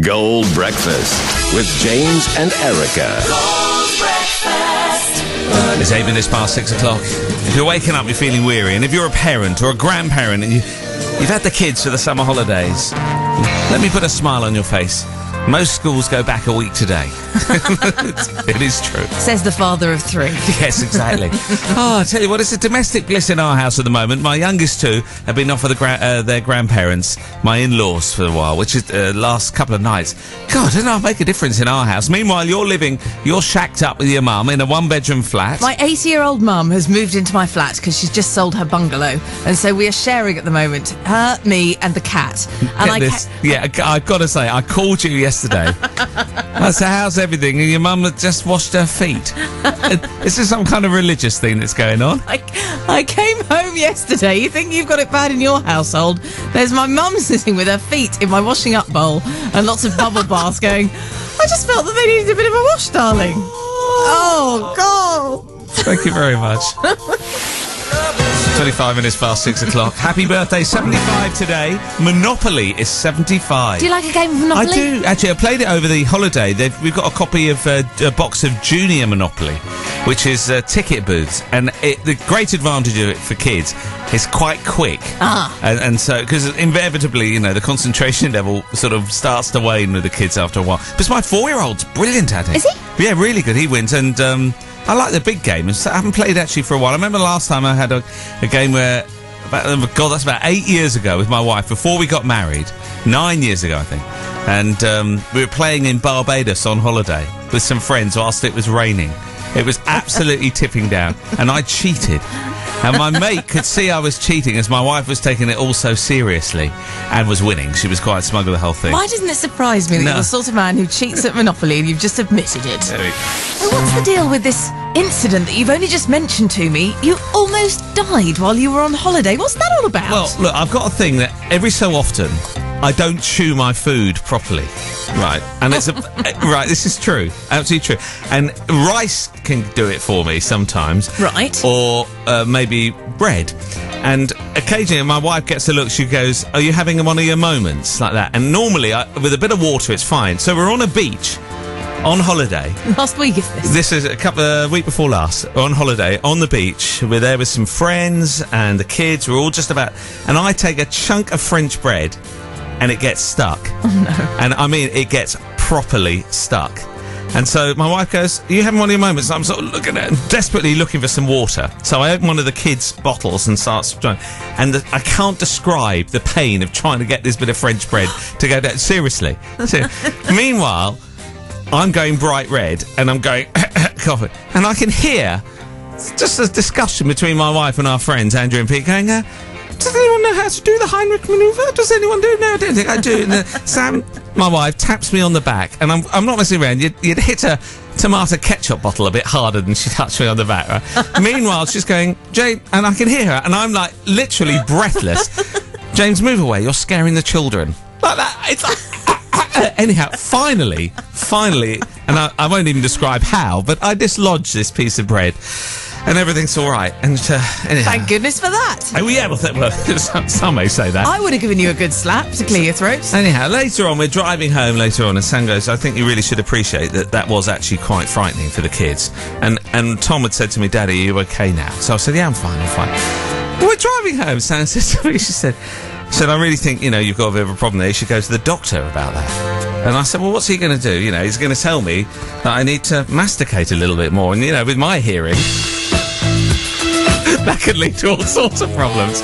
Gold Breakfast with James and Erika. Gold Breakfast. It's 8 minutes past 6 o'clock. If you're waking up, you're feeling weary, and if you're a parent or a grandparent and you've had the kids for the summer holidays, let me put a smile on your face. Most schools go back a week today. It is true. Says the father of three. Yes, exactly. Oh, I tell you what, it's a domestic bliss in our house at the moment. My youngest two have been off with their grandparents, my in-laws, for a while, which is last couple of nights. God, doesn't that make a difference in our house? Meanwhile, you're shacked up with your mum in a one-bedroom flat. My 80-year-old mum has moved into my flat because she's just sold her bungalow, and so we are sharing at the moment, her, me, and the cat. And I've got to say, I called you yesterday. I said, how's everything? And your mum had just washed her feet. Is there some kind of religious thing that's going on? I came home yesterday. You think you've got it bad in your household? There's my mum sitting with her feet in my washing up bowl and lots of bubble baths going, I just felt that they needed a bit of a wash, darling. Oh, God. Thank you very much. 25 minutes past 6 o'clock. Happy birthday, 75 today. Monopoly is 75. Do you like a game of Monopoly? I do. Actually, I played it over the holiday. We've got a copy of a box of Junior Monopoly, which is ticket booths. And the great advantage of it for kids is quite quick. And so, because inevitably, the concentration level sort of starts to wane with the kids after a while. But my 4-year-old's brilliant at it. Is he? Yeah, really good. He wins. And I like the big games. I haven't played actually for a while. I remember last time I had a game where, that's about 8 years ago with my wife, before we got married. 9 years ago, I think. And we were playing in Barbados on holiday with some friends whilst it was raining. It was absolutely tipping down. And I cheated. And my mate could see I was cheating as my wife was taking it all so seriously and was winning. She was quite smug with the whole thing. Why doesn't it surprise me that you're the sort of man who cheats at Monopoly and you've just admitted it? So what's the deal with this incident that you've only just mentioned to me? You almost died while you were on holiday. What's that all about? Well, look, I've got a thing that every so often I don't chew my food properly. Right. And it's right, this is true. Absolutely true. And rice can do it for me sometimes. Right. Or maybe bread. And occasionally my wife gets a look, she goes, are you having one of your moments? Like that. And normally, with a bit of water, it's fine. So we're on a beach on holiday. Last week is this? This is a week before last. We're on holiday on the beach. We're there with some friends and the kids. We're all just about... And I take a chunk of French bread and it gets stuck. Oh, no. And I mean, it gets properly stuck. And so my wife goes, are you having one of your moments? And I'm sort of looking at it, desperately looking for some water. So I open one of the kids' bottles and start trying. And I can't describe the pain of trying to get this bit of French bread to go down. Seriously. Meanwhile, I'm going bright red and I'm going coffee. And I can hear just a discussion between my wife and our friends, Andrew and Pete, going, does anyone know how to do the Heinrich manoeuvre? Does anyone do? No, I don't think I do. And, Sam, my wife, taps me on the back, and I'm not messing around. You'd hit a tomato ketchup bottle a bit harder than she touched me on the back. Right? Meanwhile, she's going, Jane, and I can hear her, and I'm like literally breathless. James, move away. You're scaring the children. Like that. It's like... Anyhow, finally, and I won't even describe how, but I dislodged this piece of bread. And everything's all right. And anyhow. Thank goodness for that. Oh, yeah, well, some may say that. I would have given you a good slap to clear your throat. Anyhow, later on, we're driving home later on, and Sam goes, I think you really should appreciate that was actually quite frightening for the kids. And Tom had said to me, Daddy, are you okay now? So I said, yeah, I'm fine. Well, we're driving home, Sam said to me, she said, I really think, you've got a bit of a problem there. You should go to the doctor about that. And I said, well, what's he going to do? He's going to tell me that I need to masticate a little bit more. And, with my hearing... that could lead to all sorts of problems.